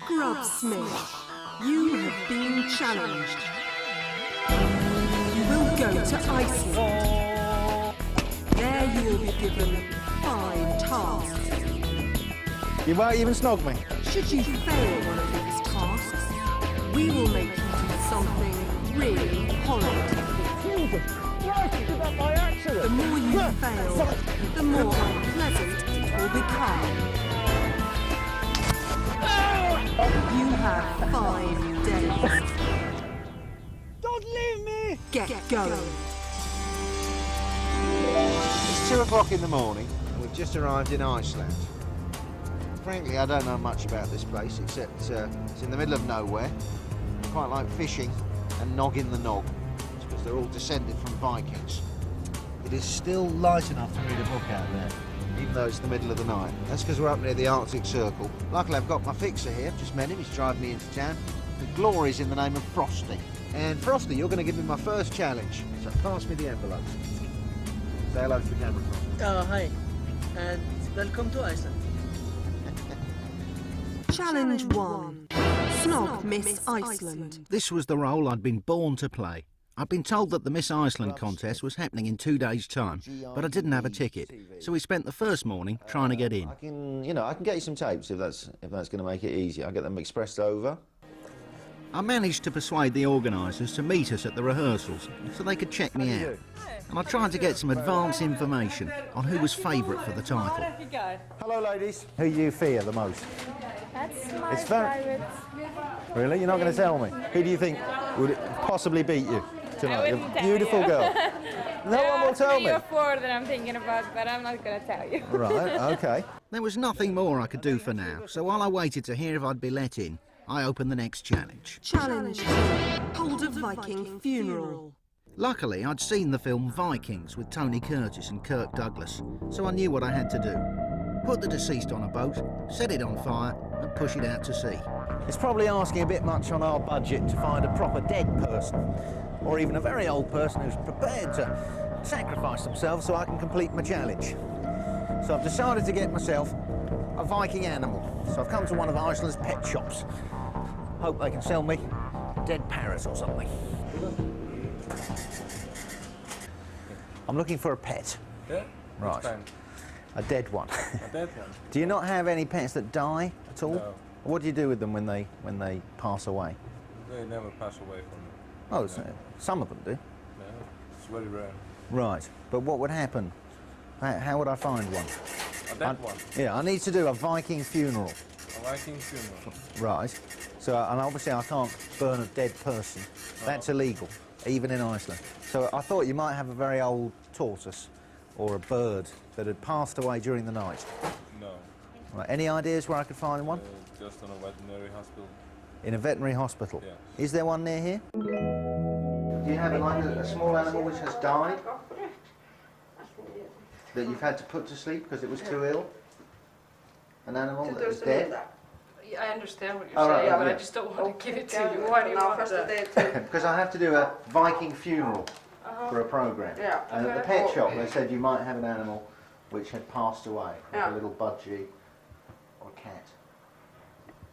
Scrubsmith, you have been challenged. You will go to Iceland. There you will be given 5 tasks. You won't even snog me. Should you fail one of these tasks, we will make you do something really horrid. Jesus Christ, you did that by accident. The more you fail, the more unpleasant it will become. You have 5 days. Don't leave me! Get going. It's 2 o'clock in the morning and we've just arrived in Iceland. Frankly, I don't know much about this place except it's in the middle of nowhere. I quite like fishing and nogging the nog because they're all descended from Vikings. It is still light enough to read a book out there, even though it's the middle of the night. That's because we're up near the Arctic Circle. Luckily, I've got my fixer here. Just met him. He's driving me into town. The glory's in the name of Frosty. And Frosty, you're going to give me my first challenge. So pass me the envelope. Say hello to the camera. Hi, and welcome to Iceland. Challenge 1. Snog Miss Iceland. This was the role I'd been born to play. I'd been told that the Miss Iceland contest was happening in 2 days' time, but I didn't have a ticket, so we spent the first morning trying to get in. I can get you some tapes if that's going to make it easy. I'll get them expressed over. I managed to persuade the organisers to meet us at the rehearsals so they could check me out. And I tried to get some advance information on who was favourite for the title. Hello, ladies. Who do you fear the most? That's my It's very- private. Really? You're not going to tell me? Who do you think would possibly beat you tonight? I You're wouldn't a tell beautiful you. girl. No one will tell me. 3 or 4 that I'm thinking about, but I'm not going to tell you. Right, okay. There was nothing more I could do for now, so while I waited to hear if I'd be let in, I opened the next challenge. Challenge 2. Hold a Viking funeral. Luckily, I'd seen the film Vikings with Tony Curtis and Kirk Douglas, so I knew what I had to do. Put the deceased on a boat, set it on fire, and push it out to sea. It's probably asking a bit much on our budget to find a proper dead person, or even a very old person who's prepared to sacrifice themselves so I can complete my challenge. So I've decided to get myself a Viking animal. So I've come to one of Iceland's pet shops. Hope they can sell me a dead parrot or something. I'm looking for a pet. Yeah? Right. A dead one. A dead one? Do you not have any pets that die at all? No. What do you do with them when they pass away? They never pass away from me. Oh, so some of them do. No, it's very rare. Right, but what would happen? How would I find one? A dead one? Yeah, I need to do a Viking funeral. A Viking funeral? Right. So, and obviously I can't burn a dead person. That's illegal, even in Iceland. So I thought you might have a very old tortoise or a bird that had passed away during the night. No. Right. Any ideas where I could find one? Just on a veterinary hospital. In a veterinary hospital? Yes. Is there one near here? Do you have a small animal which has died? That you've had to put to sleep because it was too ill? An animal that was dead? Yeah, I understand what you're Oh, saying, right, but yeah. I just don't want to give it to you. Why do you want that? Because I have to do a Viking funeral for a programme. Yeah. And at the pet shop they said you might have an animal which had passed away, like a little budgie or a cat.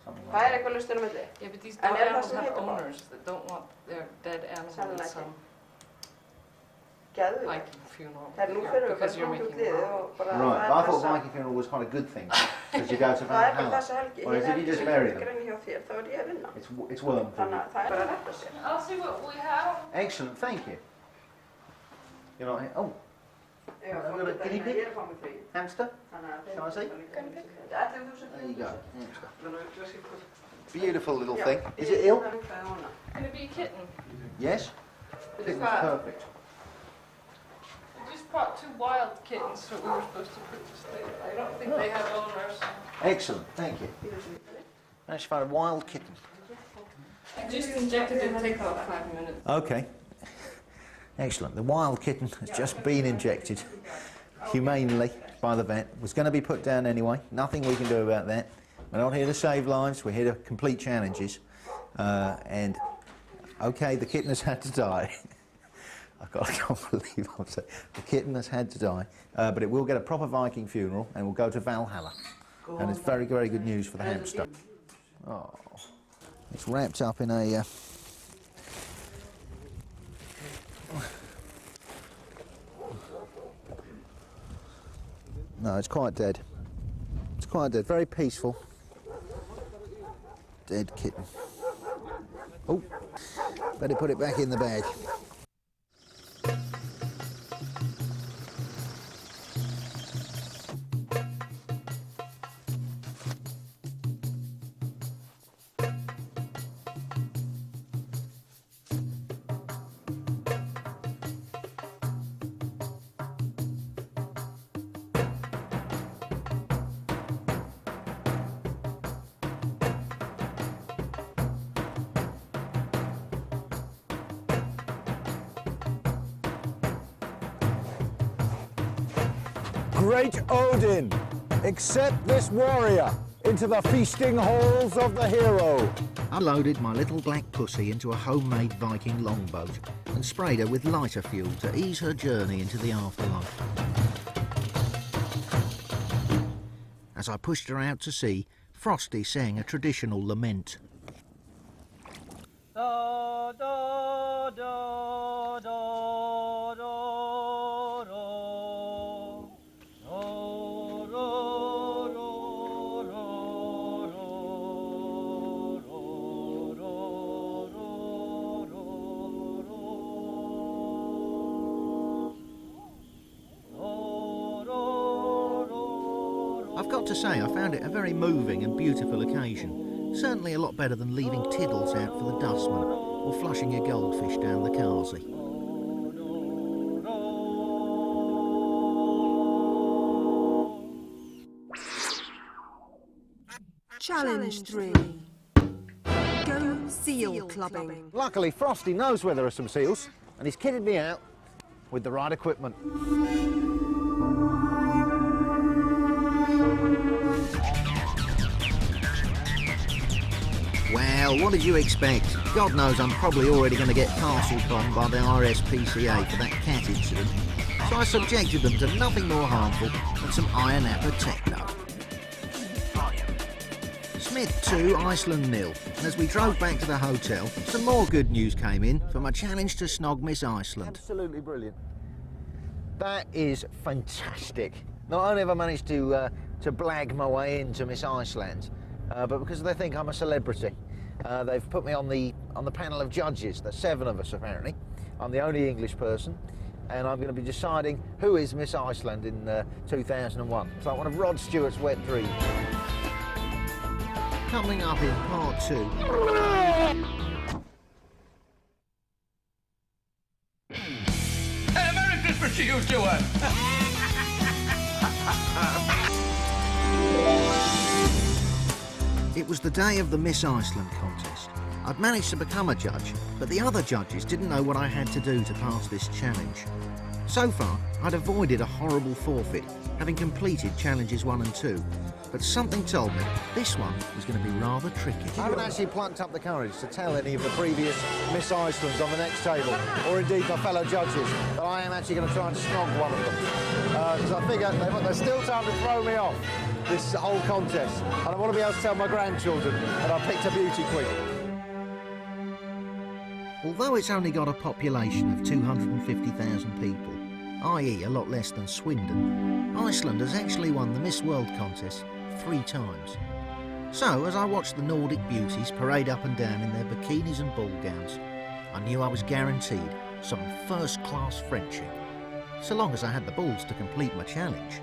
Something like that. Yeah, but these dog animals have owners that don't want their dead animal in some Viking funeral. Because you're making Right, but I thought Viking funeral was quite a good thing, because you go to Valhalla. Whereas if you just bury them, it's worm food. I'll see what we have. Excellent, thank you. You're not here. Oh, I've got a guinea pig? Hamster? Shall I see? There you go, hamster. Beautiful little thing. Is it ill? Can it be a kitten? Yes. Kitten's perfect. We just brought 2 wild kittens that we were supposed to put to sleep. I don't think they have owners. Excellent, thank you. Managed to find a wild kitten. I just injected it, take about 5 minutes. Okay. Excellent. The wild kitten has just been injected humanely by the vet. Was going to be put down anyway. Nothing we can do about that. We're not here to save lives. We're here to complete challenges. And okay, the kitten has had to die. I can't believe I'm saying the kitten has had to die, but it will get a proper Viking funeral and will go to Valhalla. And it's very, very good news for the hamster. Oh, it's wrapped up in a... No, it's quite dead. It's quite dead, very peaceful. Dead kitten. Oh, better put it back in the bag. Great Odin, accept this warrior into the feasting halls of the hero. I loaded my little black pussy into a homemade Viking longboat and sprayed her with lighter fuel to ease her journey into the afterlife. As I pushed her out to sea, Frosty sang a traditional lament. Da, da, da, da, da, da. I've got to say, I found it a very moving and beautiful occasion. Certainly a lot better than leaving tiddles out for the dustman or flushing a goldfish down the Carsey. Challenge 3. Go seal clubbing. Luckily, Frosty knows where there are some seals, and he's kitted me out with the right equipment. Well, what did you expect? God knows I'm probably already going to get castle bombed by the RSPCA for that cat incident. So I subjected them to nothing more harmful than some iron apple techno. Smith 2, Iceland 0. And as we drove back to the hotel, some more good news came in for my challenge to snog Miss Iceland. Absolutely brilliant. That is fantastic. Not only have I managed to blag my way into Miss Iceland, but because they think I'm a celebrity, they've put me on the panel of judges. There's 7 of us apparently. I'm the only English person, and I'm going to be deciding who is Miss Iceland in 2001. It's like one of Rod Stewart's wet dreams. Coming up in part 2. Hey, Merry Christmas to you, Stuart! It was the day of the Miss Iceland contest. I'd managed to become a judge, but the other judges didn't know what I had to do to pass this challenge. So far, I'd avoided a horrible forfeit, having completed challenges 1 and 2. But something told me this one was going to be rather tricky. I haven't actually plucked up the courage to tell any of the previous Miss Icelands on the next table, or indeed my fellow judges, that I am actually going to try and snog one of them. Because I figure there's still time to throw me off this whole contest, and I want to be able to tell my grandchildren that I picked a beauty queen. Although it's only got a population of 250,000 people, i.e. a lot less than Swindon, Iceland has actually won the Miss World contest 3 times. So, as I watched the Nordic beauties parade up and down in their bikinis and ball gowns, I knew I was guaranteed some first-class Frenching, so long as I had the balls to complete my challenge.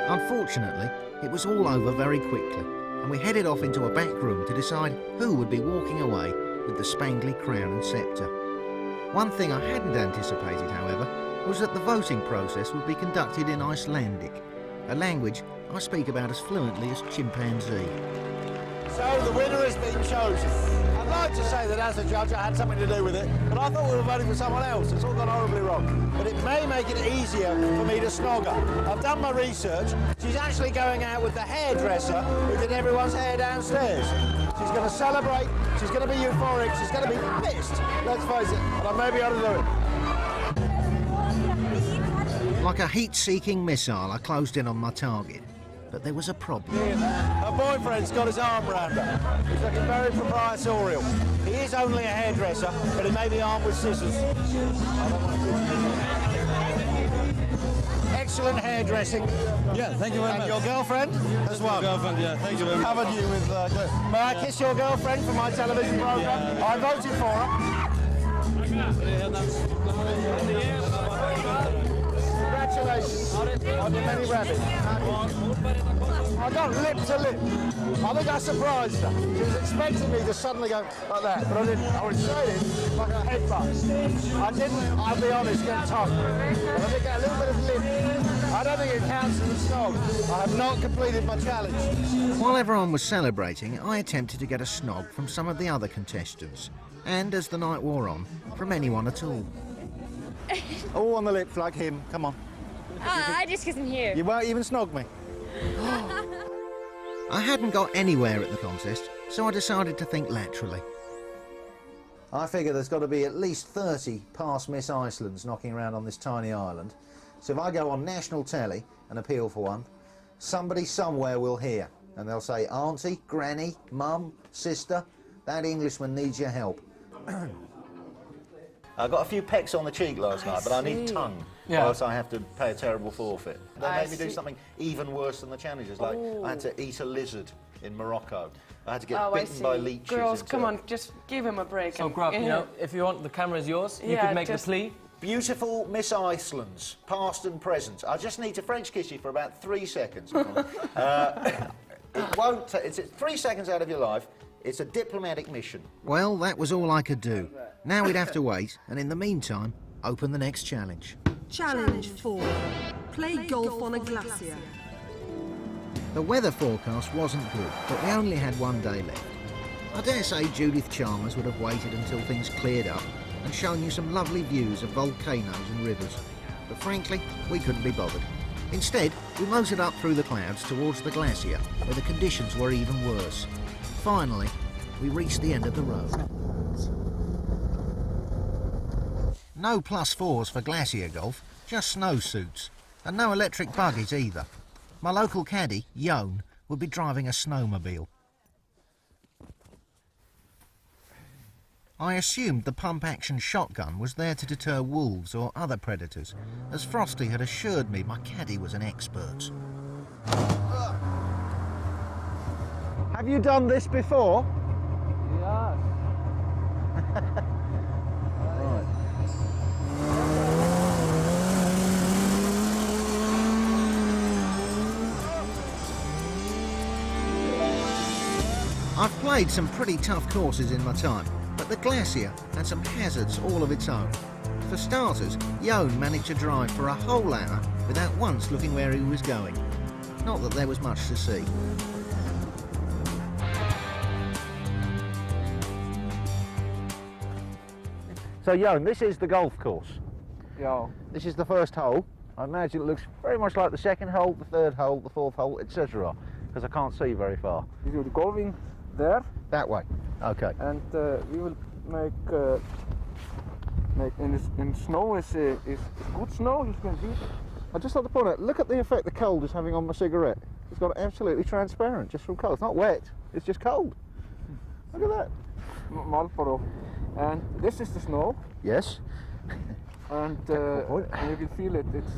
Unfortunately, it was all over very quickly, and we headed off into a back room to decide who would be walking away with the spangly crown and sceptre. One thing I hadn't anticipated, however, was that the voting process would be conducted in Icelandic, a language I speak about as fluently as chimpanzee. So the winner has been chosen. I'd like to say that as a judge I had something to do with it, but I thought we were voting for someone else. It's all gone horribly wrong. But it may make it easier for me to snog her. I've done my research. She's actually going out with the hairdresser who did everyone's hair downstairs. She's going to celebrate, she's going to be euphoric, she's going to be pissed, let's face it, and I may be able to do it. Like a heat-seeking missile, I closed in on my target. But there was a problem. Her boyfriend's got his arm round her. He's looking very proprietorial. He is only a hairdresser, but he may be armed with scissors. Excellent hairdressing. Yeah, thank you very much. And your girlfriend as well. Girlfriend, yeah, thank you very much. Covered you with... May I kiss your girlfriend for my television programme? I voted for her. Congratulations on your many rabbits. I got lip to lip. I think I surprised her. She was expecting me to suddenly go like that, but I didn't. I was straight like a headbutt. I didn't, I'll be honest, get tongue. But I did get a little bit of lip. I don't think it counts as a snog. I have not completed my challenge. While everyone was celebrating, I attempted to get a snog from some of the other contestants. And as the night wore on, from anyone at all. All on the lips like him. Come on. I just kiss him here. You won't even snog me. I hadn't got anywhere at the contest, so I decided to think laterally. I figure there's got to be at least 30 past Miss Icelands knocking around on this tiny island. So if I go on national telly and appeal for one, somebody somewhere will hear. And they'll say, Auntie, Granny, Mum, Sister, that Englishman needs your help. I got a few pecks on the cheek last night, but I need tongue, or else I have to pay a terrible forfeit. They made me do something even worse than the challenges, like I had to eat a lizard in Morocco. I had to get bitten by leeches. Girls, come on, just give him a break. So, Grubb, you know, if you want, the camera is yours. You could make the plea. Beautiful Miss Icelands, past and present. I just need to French kiss you for about 3 seconds. It won't. It's 3 seconds out of your life. It's a diplomatic mission. Well, that was all I could do. Now we'd have to wait, and in the meantime, open the next challenge. Challenge 4. Play golf on a glacier. The weather forecast wasn't good, but we only had one day left. I dare say Judith Chalmers would have waited until things cleared up and shown you some lovely views of volcanoes and rivers. But frankly, we couldn't be bothered. Instead, we motored up through the clouds towards the glacier, where the conditions were even worse. Finally, we reached the end of the road. No +4s for glacier golf, just snowsuits, and no electric buggies either. My local caddie, Yon, would be driving a snowmobile. I assumed the pump-action shotgun was there to deter wolves or other predators, as Frosty had assured me my caddie was an expert. Have you done this before? Yeah. I've played some pretty tough courses in my time, but the glacier had some hazards all of its own. For starters, Yon managed to drive for a whole hour without once looking where he was going. Not that there was much to see. So, Yon, this is the golf course. Yeah. This is the first hole. I imagine it looks very much like the second hole, the third hole, the fourth hole, etc. Because I can't see very far. We will going there. That way. Okay. And we will make in snow is good snow. You can see it. I just like to point out, look at the effect the cold is having on my cigarette. It's gone absolutely transparent just from cold. It's not wet, it's just cold. Look at that. Marlboro. And this is the snow. Yes. And you can feel it. It's.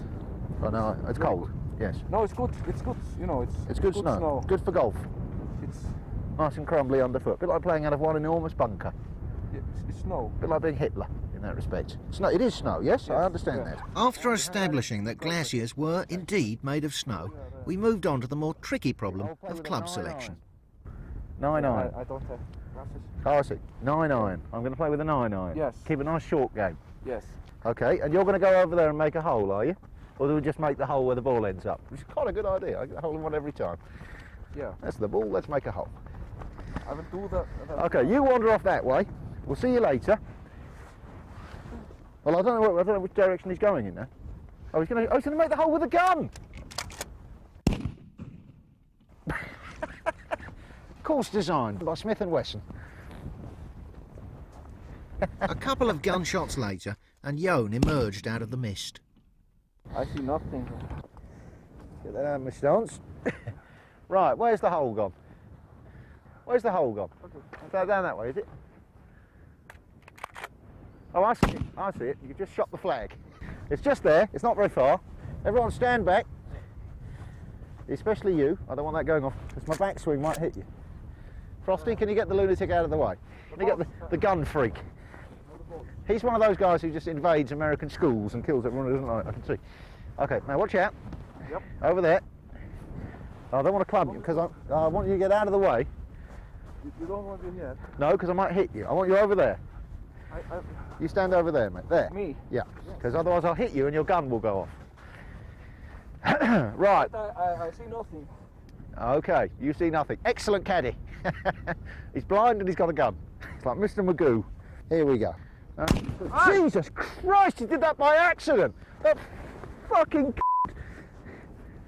Oh no, it's cold. Yes. No, it's good. It's good. You know, it's good snow. Good for golf. It's nice and crumbly underfoot. A bit like playing out of one enormous bunker. It's snow. A bit like being Hitler in that respect. Snow. It is snow. Yes, I understand that. After establishing that glaciers were indeed made of snow, we moved on to the more tricky problem of club selection. 9-9. I don't have glasses. Oh, I see. 9-9. I'm going to play with a 9-9. Yes. Keep a nice short game. Yes. Okay, and you're going to go over there and make a hole, are you? Or do we just make the hole where the ball ends up? Which is quite a good idea. I get a hole in one every time. Yeah. That's the ball. Let's make a hole. I will do that. Okay, you wander off that way. We'll see you later. Well, I don't know which direction he's going in now. Oh, he's going to make the hole with a gun. Course designed by Smith & Wesson. A couple of gunshots later, and Yon emerged out of the mist. I see nothing. Get that out of my stance. Right, where's the hole gone? Where's the hole gone? Down that way, is it? Oh, I see it. I see it. You can just shot the flag. It's just there. It's not very far. Everyone stand back. Especially you. I don't want that going off because my backswing might hit you. Frosty, can you get the lunatic out of the way? Can you get the gun freak? He's one of those guys who just invades American schools and kills everyone who doesn't like it. I can see. Okay, now watch out. Yep. Over there. I don't want to club you because I want you to get out of the way. You don't want to here? No, because I might hit you. I want you over there. You stand over there, mate. There. Me? Yeah, because otherwise I'll hit you and your gun will go off. Right. I see nothing. Okay, you see nothing. Excellent caddy. He's blind and he's got a gun. It's like Mr. Magoo. Here we go. Jesus Christ, he did that by accident. That fucking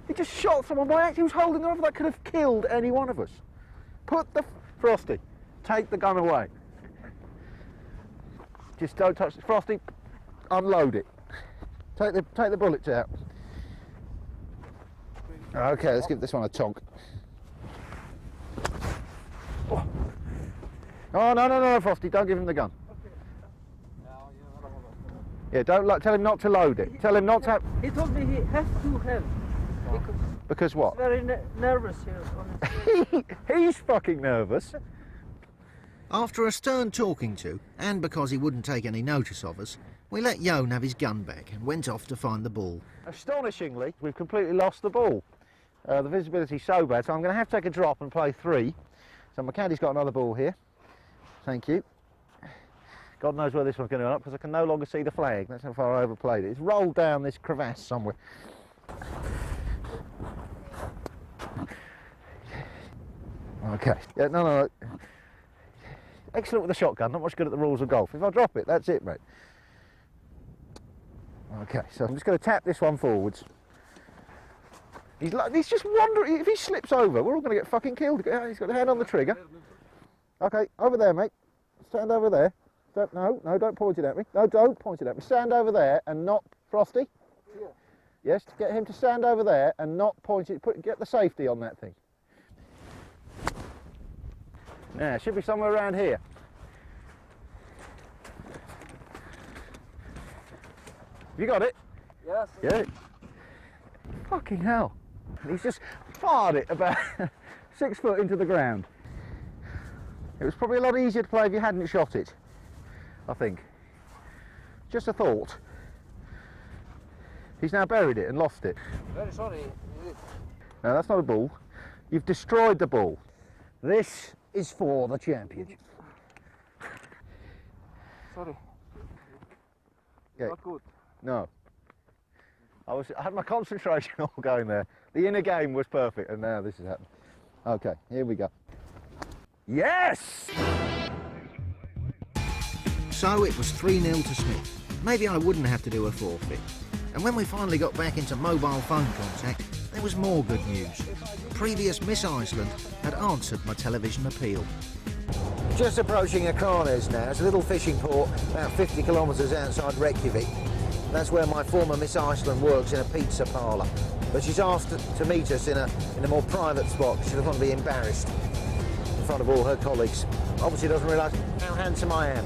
he just shot someone by accident. He was holding on. That could have killed any one of us. Put the Frosty, take the gun away. Just don't touch it. Frosty, unload it. Take the bullets out. Okay, let's give this one a tonk. Oh no, Frosty, don't give him the gun. Yeah, don't tell him not to load it. Tell him not to have... He told me he has to have. Because what? He's very nervous here, honestly. He's fucking nervous. After a stern talking to, and because he wouldn't take any notice of us, we let Jon have his gun back and went off to find the ball. Astonishingly, we've completely lost the ball. The visibility's so bad, so I'm going to have to take a drop and play 3. So my caddy's got another ball here. Thank you. God knows where this one's going to end up because I can no longer see the flag. That's how far I overplayed it. It's rolled down this crevasse somewhere. Okay. Yeah, no. Excellent with the shotgun, not much good at the rules of golf. If I drop it, that's it, mate. Okay, so I'm just going to tap this one forwards. He's just wandering. If he slips over, we're all going to get fucking killed. He's got a hand on the trigger. Okay, over there, mate. Stand over there. No, don't point it at me. No, don't point it at me. Stand over there and not... Frosty? Yeah. Yes, get him to stand over there and not point it. Get the safety on that thing. Now, it should be somewhere around here. Have you got it? Yes. Yeah. Fucking hell. He's just fired it about 6 foot into the ground. It was probably a lot easier to play if you hadn't shot it, I think. Just a thought. He's now buried it and lost it. Very sorry. No, that's not a ball. You've destroyed the ball. This is for the championship. Sorry. Yeah. Not good. No. I had my concentration all going there. The inner game was perfect, and now this has happened. Okay, here we go. Yes! So it was 3-0 to Smith. Maybe I wouldn't have to do a forfeit. And when we finally got back into mobile phone contact, there was more good news. Previous Miss Iceland had answered my television appeal. Just approaching Akranes now. It's a little fishing port about 50 kilometres outside Reykjavik. That's where my former Miss Iceland works, in a pizza parlour. But she's asked to meet us in a more private spot. She doesn't want to be embarrassed in front of all her colleagues. Obviously doesn't realise how handsome I am.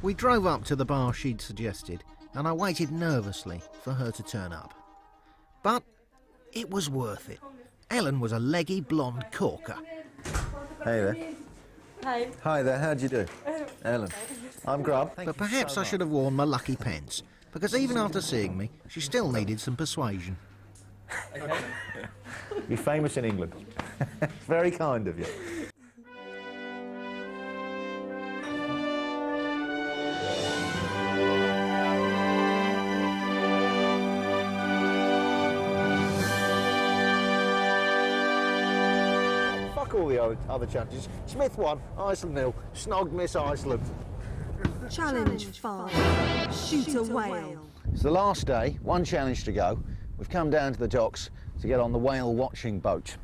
We drove up to the bar she'd suggested, and I waited nervously for her to turn up. But it was worth it. Ellen was a leggy blonde corker. Hey there. Hi. Hi there, how'd you do? Ellen. I'm Grub. But perhaps I should have worn my lucky pants, because even after seeing me, she still needed some persuasion. You're famous in England. Very kind of you. Fuck all the other challenges. Smith won, Iceland nil. Snogged Miss Iceland. Challenge 5. Shoot a whale. It's the last day, one challenge to go. We've come down to the docks to get on the whale watching boat.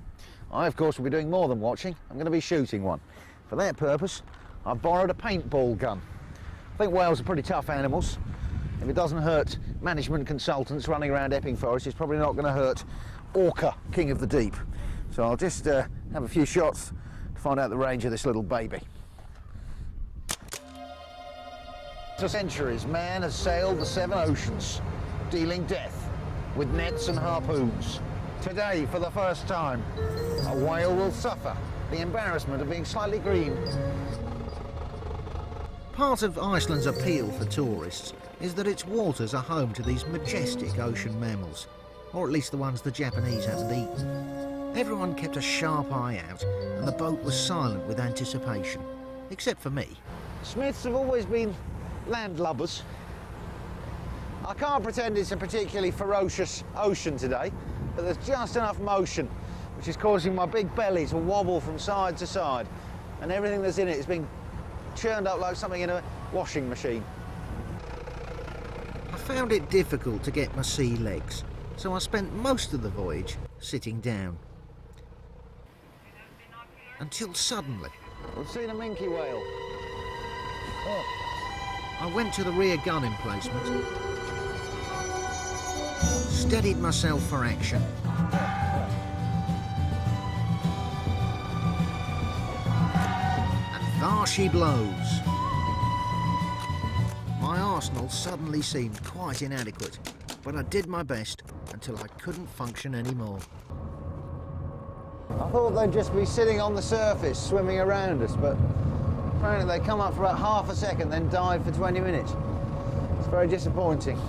I, of course, will be doing more than watching. I'm going to be shooting one. For that purpose, I've borrowed a paintball gun. I think whales are pretty tough animals. If it doesn't hurt management consultants running around Epping Forest is probably not going to hurt Orca, king of the deep. So I'll just have a few shots to find out the range of this little baby. For centuries, man has sailed the 7 oceans, dealing death with nets and harpoons. Today, for the first time, a whale will suffer the embarrassment of being slightly green. Part of Iceland's appeal for tourists is that its waters are home to these majestic ocean mammals, or at least the ones the Japanese haven't eaten. Everyone kept a sharp eye out, and the boat was silent with anticipation, except for me. Smiths have always been landlubbers. I can't pretend it's a particularly ferocious ocean today, but there's just enough motion which is causing my big belly to wobble from side to side, and everything that's in it is being churned up like something in a washing machine. I found it difficult to get my sea legs, so I spent most of the voyage sitting down. Until suddenly, We've seen a minke whale. I went to the rear gun emplacement, steadied myself for action, and there she blows. My arsenal suddenly seemed quite inadequate, but I did my best until I couldn't function anymore. I thought they'd just be sitting on the surface, swimming around us, but apparently they come up for about half a second, then dive for 20 minutes. It's very disappointing.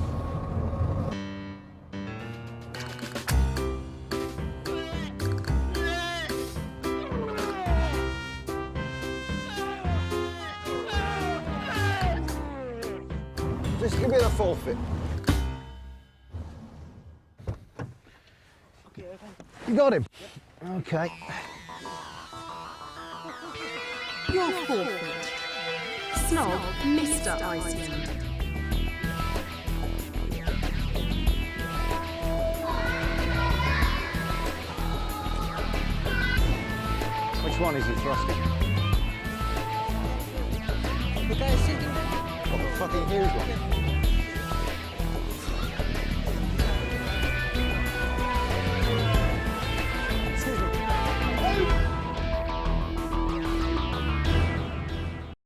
Just give me the forfeit. You got him? Okay. Your forfeit. Snog Mr. Iceland. Which one is he thrusting? The guy is sitting there. What, the fucking huge one?